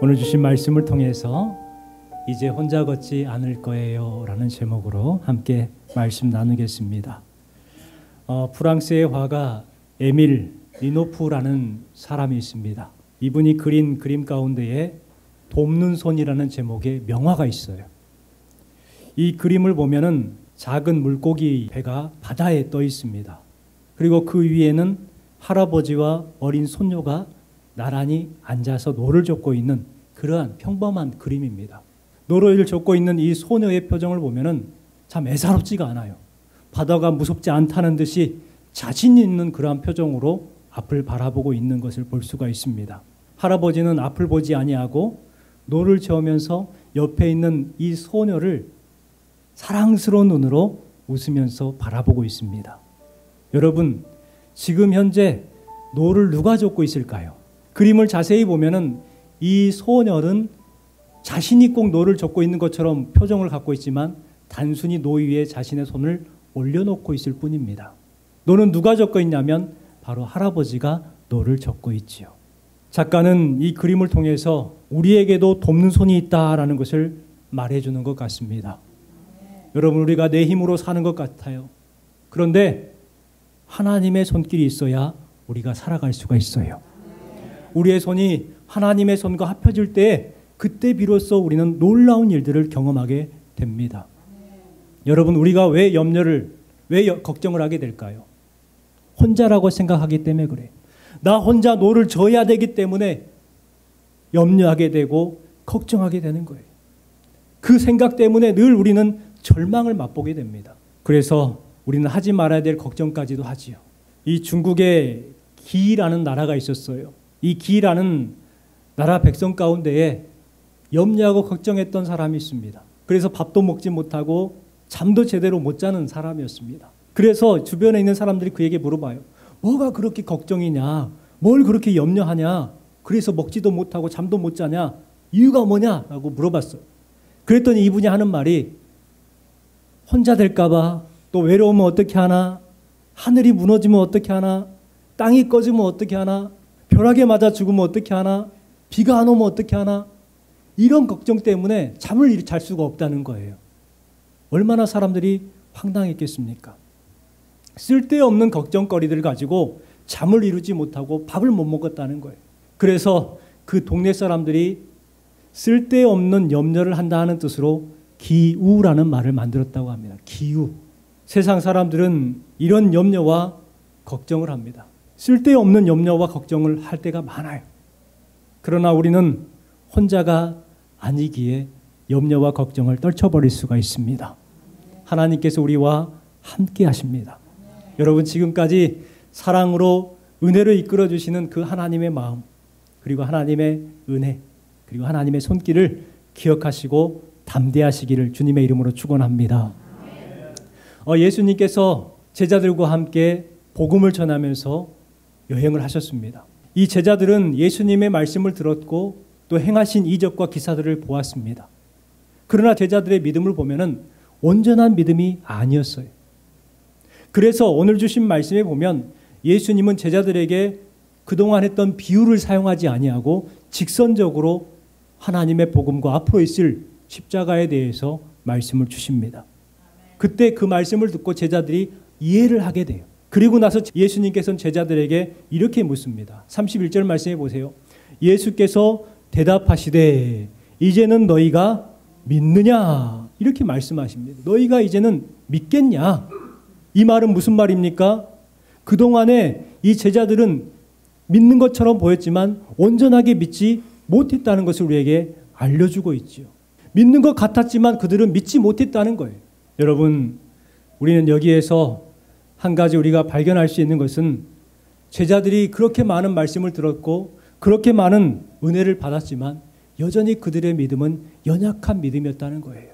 오늘 주신 말씀을 통해서 이제 혼자 걷지 않을 거예요 라는 제목으로 함께 말씀 나누겠습니다. 프랑스의 화가 에밀 리노프라는 사람이 있습니다. 이분이 그린 그림 가운데에 돕는 손이라는 제목의 명화가 있어요. 이 그림을 보면은 작은 물고기 배가 바다에 떠 있습니다. 그리고 그 위에는 할아버지와 어린 손녀가 나란히 앉아서 노를 젓고 있는 그러한 평범한 그림입니다. 노를 젓고 있는 이 소녀의 표정을 보면은 참 애사롭지가 않아요. 바다가 무섭지 않다는 듯이 자신 있는 그러한 표정으로 앞을 바라보고 있는 것을 볼 수가 있습니다. 할아버지는 앞을 보지 아니하고 노를 저으면서 옆에 있는 이 소녀를 사랑스러운 눈으로 웃으면서 바라보고 있습니다. 여러분, 지금 현재 노를 누가 젓고 있을까요? 그림을 자세히 보면은 이 소녀는 자신이 꼭 노를 젓고 있는 것처럼 표정을 갖고 있지만 단순히 노 위에 자신의 손을 올려놓고 있을 뿐입니다. 노는 누가 젓고 있냐면 바로 할아버지가 노를 젓고 있지요. 작가는 이 그림을 통해서 우리에게도 돕는 손이 있다라는 것을 말해주는 것 같습니다. 여러분, 우리가 내 힘으로 사는 것 같아요. 그런데 하나님의 손길이 있어야 우리가 살아갈 수가 있어요. 우리의 손이 하나님의 손과 합쳐질 때 그때 비로소 우리는 놀라운 일들을 경험하게 됩니다. 여러분, 우리가 왜 걱정을 하게 될까요? 혼자라고 생각하기 때문에 그래요. 나 혼자 노를 져야 되기 때문에 염려하게 되고 걱정하게 되는 거예요. 그 생각 때문에 늘 우리는 절망을 맛보게 됩니다. 그래서 우리는 하지 말아야 될 걱정까지도 하지요. 이 중국에 기라는 나라가 있었어요. 이 기라는 나라 백성 가운데에 염려하고 걱정했던 사람이 있습니다. 그래서 밥도 먹지 못하고 잠도 제대로 못 자는 사람이었습니다. 그래서 주변에 있는 사람들이 그에게 물어봐요. 뭐가 그렇게 걱정이냐? 뭘 그렇게 염려하냐? 그래서 먹지도 못하고 잠도 못 자냐? 이유가 뭐냐? 라고 물어봤어요. 그랬더니 이분이 하는 말이 혼자 될까봐, 또 외로우면 어떻게 하나? 하늘이 무너지면 어떻게 하나? 땅이 꺼지면 어떻게 하나? 벼락에 맞아 죽으면 어떻게 하나? 비가 안 오면 어떻게 하나? 이런 걱정 때문에 잠을 잘 수가 없다는 거예요. 얼마나 사람들이 황당했겠습니까? 쓸데없는 걱정거리들을 가지고 잠을 이루지 못하고 밥을 못 먹었다는 거예요. 그래서 그 동네 사람들이 쓸데없는 염려를 한다는 뜻으로 기우라는 말을 만들었다고 합니다. 기우. 세상 사람들은 이런 염려와 걱정을 합니다. 쓸데없는 염려와 걱정을 할 때가 많아요. 그러나 우리는 혼자가 아니기에 염려와 걱정을 떨쳐버릴 수가 있습니다. 하나님께서 우리와 함께 하십니다. 여러분, 지금까지 사랑으로 은혜를 이끌어 주시는 그 하나님의 마음, 그리고 하나님의 은혜, 그리고 하나님의 손길을 기억하시고 담대하시기를 주님의 이름으로 축원합니다. 예수님께서 제자들과 함께 복음을 전하면서 여행을 하셨습니다. 이 제자들은 예수님의 말씀을 들었고 또 행하신 이적과 기사들을 보았습니다. 그러나 제자들의 믿음을 보면은 온전한 믿음이 아니었어요. 그래서 오늘 주신 말씀에 보면 예수님은 제자들에게 그동안 했던 비유를 사용하지 아니하고 직선적으로 하나님의 복음과 앞으로 있을 십자가에 대해서 말씀을 주십니다. 그때 그 말씀을 듣고 제자들이 이해를 하게 돼요. 그리고 나서 예수님께서는 제자들에게 이렇게 묻습니다. 31절 말씀해 보세요. 예수께서 대답하시되 이제는 너희가 믿느냐? 이렇게 말씀하십니다. 너희가 이제는 믿겠냐? 이 말은 무슨 말입니까? 그동안에 이 제자들은 믿는 것처럼 보였지만 온전하게 믿지 못했다는 것을 우리에게 알려주고 있죠. 믿는 것 같았지만 그들은 믿지 못했다는 거예요. 여러분, 우리는 여기에서 한 가지 우리가 발견할 수 있는 것은 제자들이 그렇게 많은 말씀을 들었고 그렇게 많은 은혜를 받았지만 여전히 그들의 믿음은 연약한 믿음이었다는 거예요.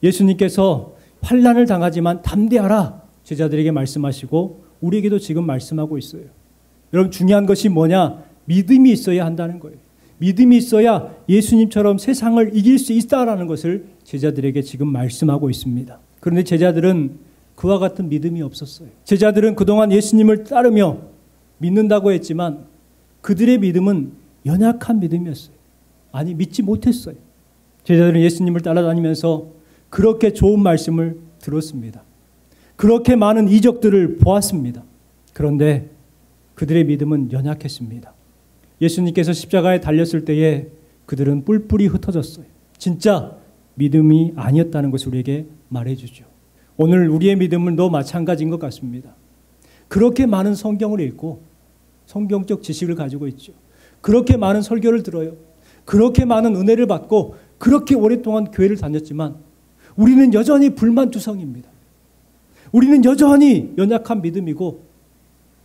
예수님께서 환난을 당하지만 담대하라 제자들에게 말씀하시고 우리에게도 지금 말씀하고 있어요. 여러분, 중요한 것이 뭐냐? 믿음이 있어야 한다는 거예요. 믿음이 있어야 예수님처럼 세상을 이길 수 있다라는 것을 제자들에게 지금 말씀하고 있습니다. 그런데 제자들은 그와 같은 믿음이 없었어요. 제자들은 그동안 예수님을 따르며 믿는다고 했지만 그들의 믿음은 연약한 믿음이었어요. 아니, 믿지 못했어요. 제자들은 예수님을 따라다니면서 그렇게 좋은 말씀을 들었습니다. 그렇게 많은 이적들을 보았습니다. 그런데 그들의 믿음은 연약했습니다. 예수님께서 십자가에 달렸을 때에 그들은 뿔뿔이 흩어졌어요. 진짜 믿음이 아니었다는 것을 우리에게 말해주죠. 오늘 우리의 믿음도 마찬가지인 것 같습니다. 그렇게 많은 성경을 읽고 성경적 지식을 가지고 있죠. 그렇게 많은 설교를 들어요. 그렇게 많은 은혜를 받고 그렇게 오랫동안 교회를 다녔지만 우리는 여전히 불만투성입니다. 우리는 여전히 연약한 믿음이고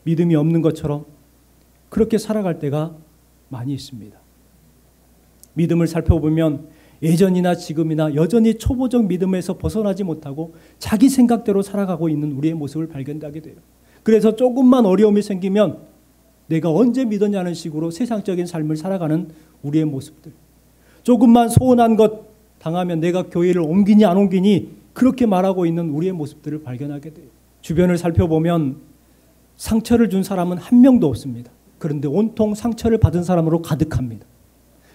믿음이 없는 것처럼 그렇게 살아갈 때가 많이 있습니다. 믿음을 살펴보면 예전이나 지금이나 여전히 초보적 믿음에서 벗어나지 못하고 자기 생각대로 살아가고 있는 우리의 모습을 발견하게 돼요. 그래서 조금만 어려움이 생기면 내가 언제 믿었냐는 식으로 세상적인 삶을 살아가는 우리의 모습들. 조금만 소원한 것 당하면 내가 교회를 옮기니 안 옮기니 그렇게 말하고 있는 우리의 모습들을 발견하게 돼요. 주변을 살펴보면 상처를 준 사람은 한 명도 없습니다. 그런데 온통 상처를 받은 사람으로 가득합니다.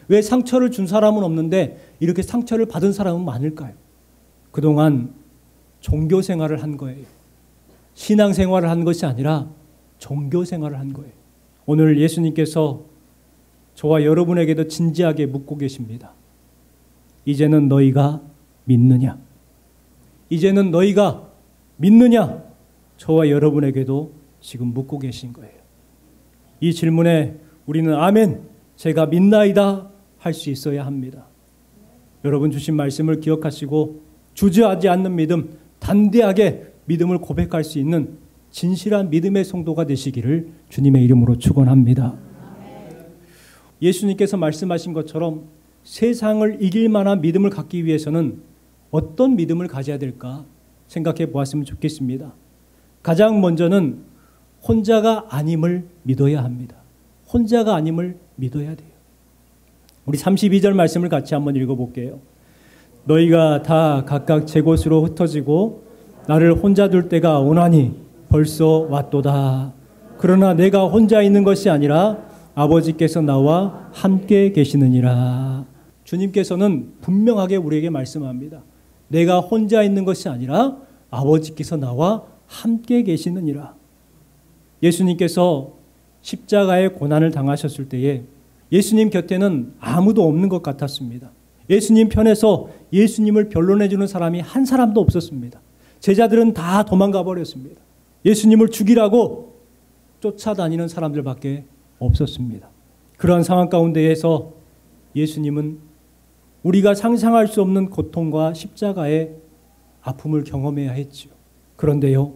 왜 상처를 준 사람은 없는데 이렇게 상처를 받은 사람은 많을까요? 그동안 종교 생활을 한 거예요. 신앙 생활을 한 것이 아니라 종교 생활을 한 거예요. 오늘 예수님께서 저와 여러분에게도 진지하게 묻고 계십니다. 이제는 너희가 믿느냐? 이제는 너희가 믿느냐? 저와 여러분에게도 지금 묻고 계신 거예요. 이 질문에 우리는 아멘, 제가 믿나이다 할 수 있어야 합니다. 여러분 주신 말씀을 기억하시고 주저하지 않는 믿음, 단대하게 믿음을 고백할 수 있는 진실한 믿음의 성도가 되시기를 주님의 이름으로 축원합니다. 예수님께서 말씀하신 것처럼 세상을 이길 만한 믿음을 갖기 위해서는 어떤 믿음을 가져야 될까 생각해 보았으면 좋겠습니다. 가장 먼저는 혼자가 아님을 믿어야 합니다. 혼자가 아님을 믿어야 돼요. 우리 32절 말씀을 같이 한번 읽어볼게요. 너희가 다 각각 제 곳으로 흩어지고 나를 혼자 둘 때가 오나니 벌써 왔도다. 그러나 내가 혼자 있는 것이 아니라 아버지께서 나와 함께 계시느니라. 주님께서는 분명하게 우리에게 말씀합니다. 내가 혼자 있는 것이 아니라 아버지께서 나와 함께 계시느니라. 예수님께서 십자가의 고난을 당하셨을 때에 예수님 곁에는 아무도 없는 것 같았습니다. 예수님 편에서 예수님을 변론해주는 사람이 한 사람도 없었습니다. 제자들은 다 도망가 버렸습니다. 예수님을 죽이라고 쫓아다니는 사람들밖에 없었습니다. 그러한 상황 가운데에서 예수님은 우리가 상상할 수 없는 고통과 십자가의 아픔을 경험해야 했지요. 그런데요,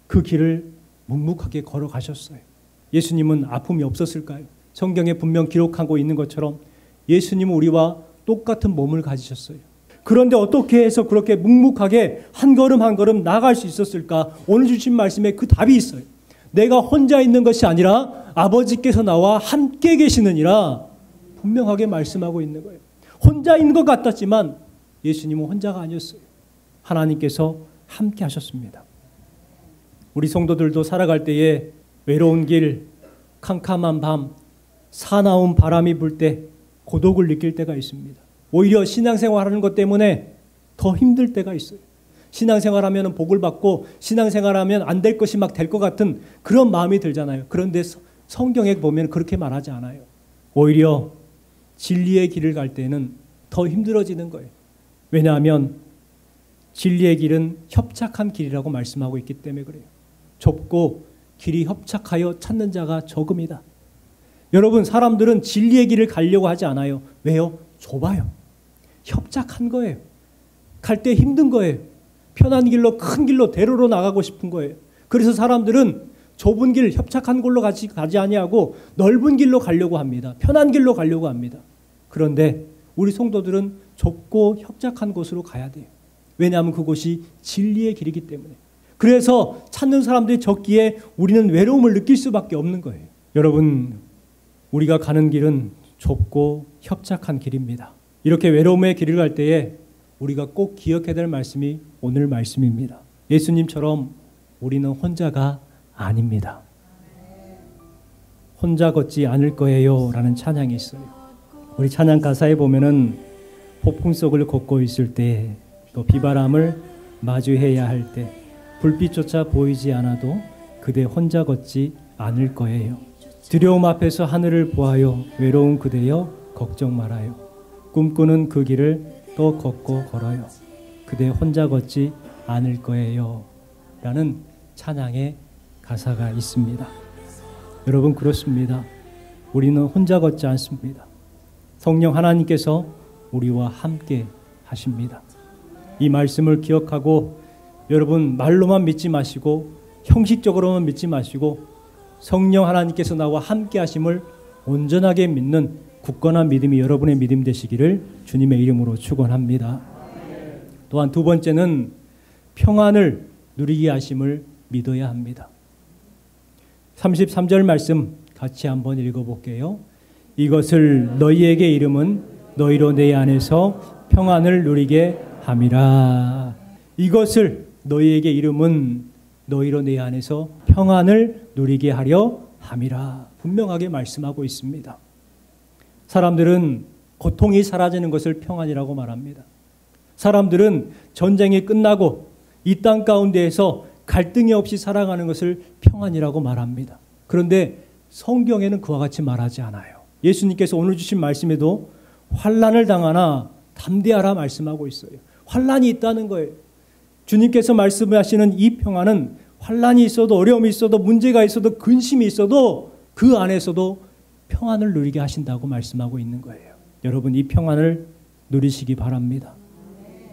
그 길을 묵묵하게 걸어가셨어요. 예수님은 아픔이 없었을까요? 성경에 분명 기록하고 있는 것처럼 예수님은 우리와 똑같은 몸을 가지셨어요. 그런데 어떻게 해서 그렇게 묵묵하게 한 걸음 한 걸음 나아갈 수 있었을까? 오늘 주신 말씀에 그 답이 있어요. 내가 혼자 있는 것이 아니라 아버지께서 나와 함께 계시느니라 분명하게 말씀하고 있는 거예요. 혼자 있는 것 같았지만 예수님은 혼자가 아니었어요. 하나님께서 함께 하셨습니다. 우리 성도들도 살아갈 때에 외로운 길, 캄캄한 밤, 사나운 바람이 불 때 고독을 느낄 때가 있습니다. 오히려 신앙생활하는 것 때문에 더 힘들 때가 있어요. 신앙생활하면 복을 받고 신앙생활하면 안 될 것이 막 될 것 같은 그런 마음이 들잖아요. 그런데 성경에 보면 그렇게 말하지 않아요. 오히려 진리의 길을 갈 때는 더 힘들어지는 거예요. 왜냐하면 진리의 길은 협착한 길이라고 말씀하고 있기 때문에 그래요. 좁고 길이 협착하여 찾는 자가 적음이다. 여러분, 사람들은 진리의 길을 가려고 하지 않아요. 왜요? 좁아요. 협착한 거예요. 갈 때 힘든 거예요. 편한 길로, 큰 길로, 대로로 나가고 싶은 거예요. 그래서 사람들은 좁은 길, 협착한 길로 가지 아니하고 넓은 길로 가려고 합니다. 편한 길로 가려고 합니다. 그런데 우리 성도들은 좁고 협착한 곳으로 가야 돼요. 왜냐하면 그곳이 진리의 길이기 때문에. 그래서 찾는 사람들이 적기에 우리는 외로움을 느낄 수밖에 없는 거예요. 여러분, 우리가 가는 길은 좁고 협착한 길입니다. 이렇게 외로움의 길을 갈 때에 우리가 꼭 기억해야 될 말씀이 오늘 말씀입니다. 예수님처럼 우리는 혼자가 아닙니다. 혼자 걷지 않을 거예요 라는 찬양이 있어요. 우리 찬양 가사에 보면은 폭풍 속을 걷고 있을 때, 또 비바람을 마주해야 할 때, 불빛조차 보이지 않아도 그대 혼자 걷지 않을 거예요. 두려움 앞에서 하늘을 보아요. 외로운 그대여 걱정 말아요. 꿈꾸는 그 길을 또 걷고 걸어요. 그대 혼자 걷지 않을 거예요 라는 찬양의 가사가 있습니다. 여러분, 그렇습니다. 우리는 혼자 걷지 않습니다. 성령 하나님께서 우리와 함께 하십니다. 이 말씀을 기억하고 여러분, 말로만 믿지 마시고 형식적으로만 믿지 마시고 성령 하나님께서 나와 함께 하심을 온전하게 믿는 굳건한 믿음이 여러분의 믿음 되시기를 주님의 이름으로 축원합니다. 또한 두 번째는 평안을 누리게 하심을 믿어야 합니다. 33절 말씀 같이 한번 읽어볼게요. 이것을 너희에게 이름은 너희로 내 안에서 평안을 누리게 함이라. 이것을 너희에게 이름은 너희로 내 안에서 평안을 누리게 하려 함이라. 분명하게 말씀하고 있습니다. 사람들은 고통이 사라지는 것을 평안이라고 말합니다. 사람들은 전쟁이 끝나고 이 땅 가운데에서 갈등이 없이 살아가는 것을 평안이라고 말합니다. 그런데 성경에는 그와 같이 말하지 않아요. 예수님께서 오늘 주신 말씀에도 환난을 당하나 담대하라 말씀하고 있어요. 환난이 있다는 거예요. 주님께서 말씀하시는 이 평안은 환난이 있어도 어려움이 있어도 문제가 있어도 근심이 있어도 그 안에서도 평안을 누리게 하신다고 말씀하고 있는 거예요. 여러분, 이 평안을 누리시기 바랍니다.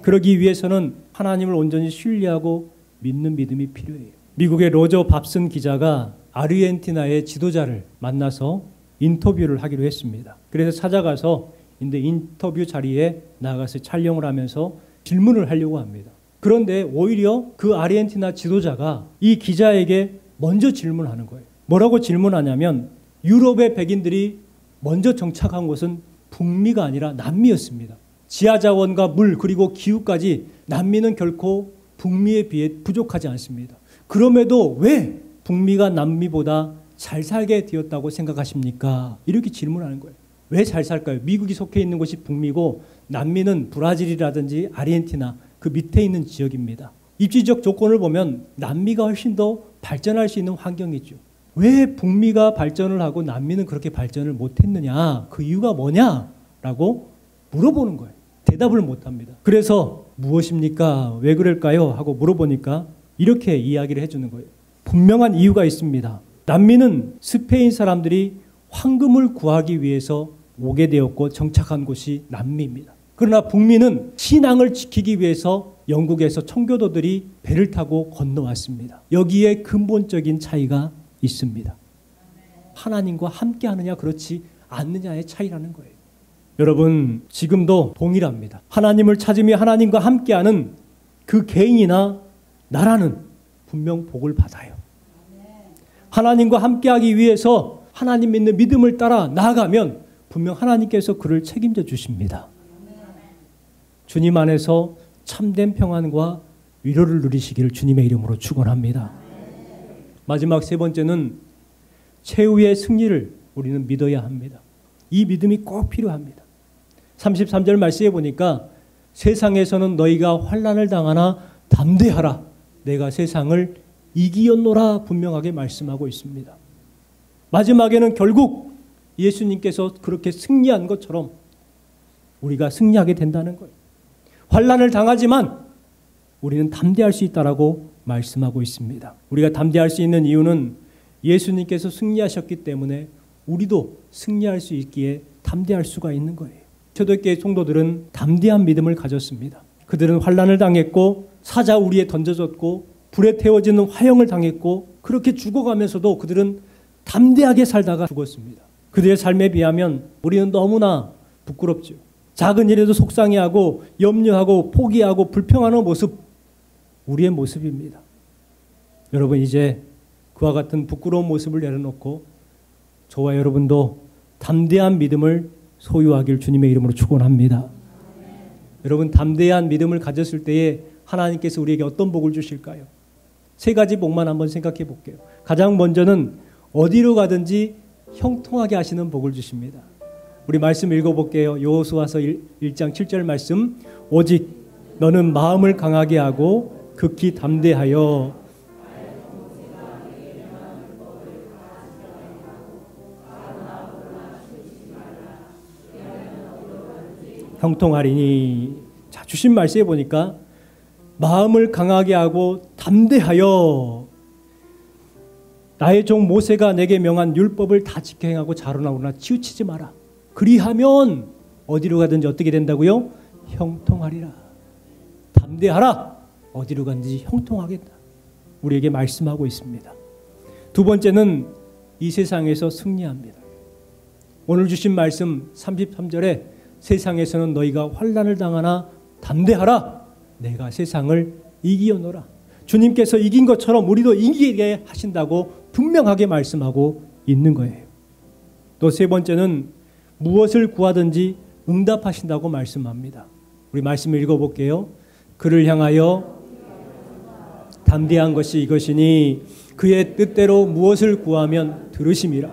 그러기 위해서는 하나님을 온전히 신뢰하고 믿는 믿음이 필요해요. 미국의 로저 밥슨 기자가 아르헨티나의 지도자를 만나서 인터뷰를 하기로 했습니다. 그래서 찾아가서 인터뷰 자리에 나가서 촬영을 하면서 질문을 하려고 합니다. 그런데 오히려 그 아르헨티나 지도자가 이 기자에게 먼저 질문하는 거예요. 뭐라고 질문하냐면 유럽의 백인들이 먼저 정착한 곳은 북미가 아니라 남미였습니다. 지하자원과 물 그리고 기후까지 남미는 결코 북미에 비해 부족하지 않습니다. 그럼에도 왜 북미가 남미보다 잘 살게 되었다고 생각하십니까? 이렇게 질문하는 거예요. 왜 잘 살까요? 미국이 속해 있는 곳이 북미고 남미는 브라질이라든지 아르헨티나 그 밑에 있는 지역입니다. 입지적 조건을 보면 남미가 훨씬 더 발전할 수 있는 환경이죠. 왜 북미가 발전을 하고 남미는 그렇게 발전을 못했느냐? 그 이유가 뭐냐라고 물어보는 거예요. 대답을 못합니다. 그래서 무엇입니까? 왜 그럴까요? 하고 물어보니까 이렇게 이야기를 해주는 거예요. 분명한 이유가 있습니다. 남미는 스페인 사람들이 황금을 구하기 위해서 오게 되었고 정착한 곳이 남미입니다. 그러나 북미는 신앙을 지키기 위해서 영국에서 청교도들이 배를 타고 건너왔습니다. 여기에 근본적인 차이가 있습니다. 하나님과 함께 하느냐 그렇지 않느냐의 차이라는 거예요. 여러분, 지금도 동일합니다. 하나님을 찾으며 하나님과 함께하는 그 개인이나 나라는 분명 복을 받아요. 하나님과 함께하기 위해서 하나님 믿는 믿음을 따라 나아가면 분명 하나님께서 그를 책임져 주십니다. 주님 안에서 참된 평안과 위로를 누리시기를 주님의 이름으로 축원합니다. 마지막 세 번째는 최후의 승리를 우리는 믿어야 합니다. 이 믿음이 꼭 필요합니다. 33절 말씀에 보니까 세상에서는 너희가 환난을 당하나 담대하라. 내가 세상을 이기었노라 분명하게 말씀하고 있습니다. 마지막에는 결국 예수님께서 그렇게 승리한 것처럼 우리가 승리하게 된다는 거예요. 환난을 당하지만 우리는 담대할 수 있다라고 말씀하고 있습니다. 우리가 담대할 수 있는 이유는 예수님께서 승리하셨기 때문에 우리도 승리할 수 있기에 담대할 수가 있는 거예요. 초대교회 성도들은 담대한 믿음을 가졌습니다. 그들은 환난을 당했고 사자 우리에 던져졌고 불에 태워지는 화형을 당했고 그렇게 죽어가면서도 그들은 담대하게 살다가 죽었습니다. 그들의 삶에 비하면 우리는 너무나 부끄럽죠. 작은 일에도 속상해하고 염려하고 포기하고 불평하는 모습, 우리의 모습입니다. 여러분, 이제 그와 같은 부끄러운 모습을 내려놓고 저와 여러분도 담대한 믿음을 소유하길 주님의 이름으로 축원합니다. 여러분, 담대한 믿음을 가졌을 때에 하나님께서 우리에게 어떤 복을 주실까요? 세 가지 복만 한번 생각해 볼게요. 가장 먼저는 어디로 가든지 형통하게 하시는 복을 주십니다. 우리 말씀 읽어볼게요. 여호수아서 1장 7절 말씀. 오직 너는 마음을 강하게 하고 극히 담대하여 형통하리니. 자, 주신 말씀에 보니까 마음을 강하게 하고 담대하여 나의 종 모세가 내게 명한 율법을 다 지켜 행하고 자로나오나 치우치지 마라. 그리하면 어디로 가든지 어떻게 된다고요? 형통하리라. 담대하라. 어디로 가든지 형통하겠다. 우리에게 말씀하고 있습니다. 두 번째는 이 세상에서 승리합니다. 오늘 주신 말씀 33절에 세상에서는 너희가 환난을 당하나 담대하라. 내가 세상을 이기었노라. 주님께서 이긴 것처럼 우리도 이기게 하신다고 분명하게 말씀하고 있는 거예요. 또 세 번째는 무엇을 구하든지 응답하신다고 말씀합니다. 우리 말씀 읽어볼게요. 그를 향하여 담대한 것이 이것이니 그의 뜻대로 무엇을 구하면 들으심이라.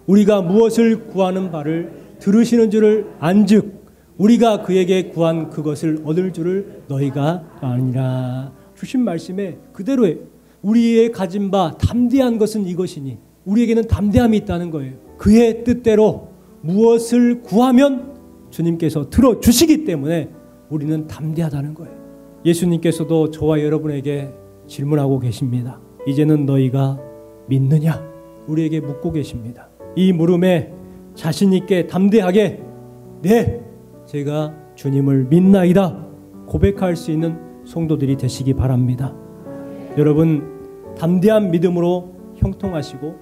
우리가 무엇을 구하는 바를 들으시는 줄을 안즉 우리가 그에게 구한 그것을 얻을 줄을 너희가 아니라. 주신 말씀에 그대로예요. 우리의 가진 바 담대한 것은 이것이니 우리에게는 담대함이 있다는 거예요. 그의 뜻대로 무엇을 구하면 주님께서 들어주시기 때문에 우리는 담대하다는 거예요. 예수님께서도 저와 여러분에게 질문하고 계십니다. 이제는 너희가 믿느냐? 우리에게 묻고 계십니다. 이 물음에 자신 있게 담대하게 네, 제가 주님을 믿나이다 고백할 수 있는 성도들이 되시기 바랍니다. 여러분, 담대한 믿음으로 형통하시고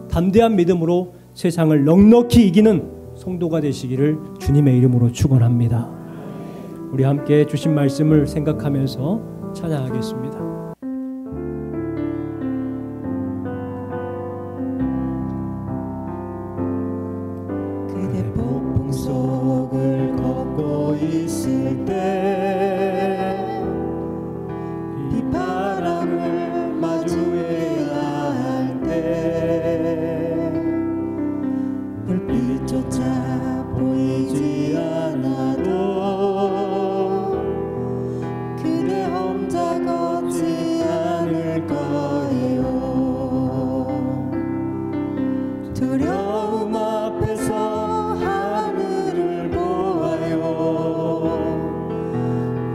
담대한 믿음으로 세상을 넉넉히 이기는 성도가 되시기를 주님의 이름으로 축원합니다. 우리 함께 주신 말씀을 생각하면서 찬양하겠습니다. 그대 폭풍 속을 걷고 있을 때 비바람을 마주해야 할 때 불빛조차 보이지 않아도 그대 혼자 걷지 않을 거예요. 두려움 앞에서 하늘을 보아요.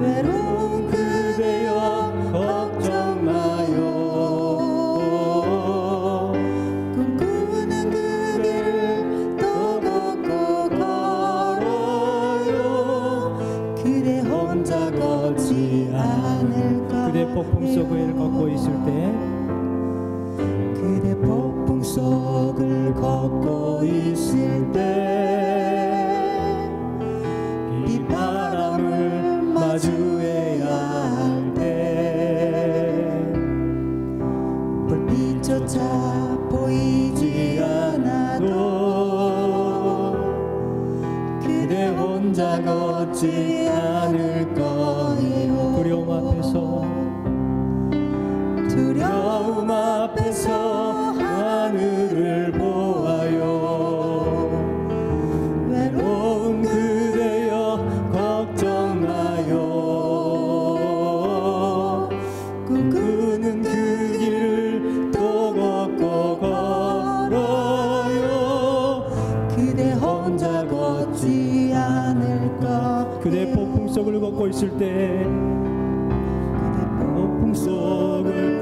외로운 그대여 걱정 마요. 꿈꾸는 그 길을 또 걷고 걸어요. 그대 혼자 걷지 않을까. 그대 폭풍 속을 걷고 있을 때 그대 폭풍 속을 걷고 있을 때 비바람을 마주해야 할 때 불빛조차 보이지 않아도 그대 혼자 걷지 않을 거예요. 두려움 앞에서 하늘을 보아요. 외로운 그대여 걱정 마요. 꿈꾸는 그 길을 또 걷고 걸어요. 그대 혼자 걷지 않을까. 그대 폭풍 속을 걷고 있을 때 그대 폭풍 속을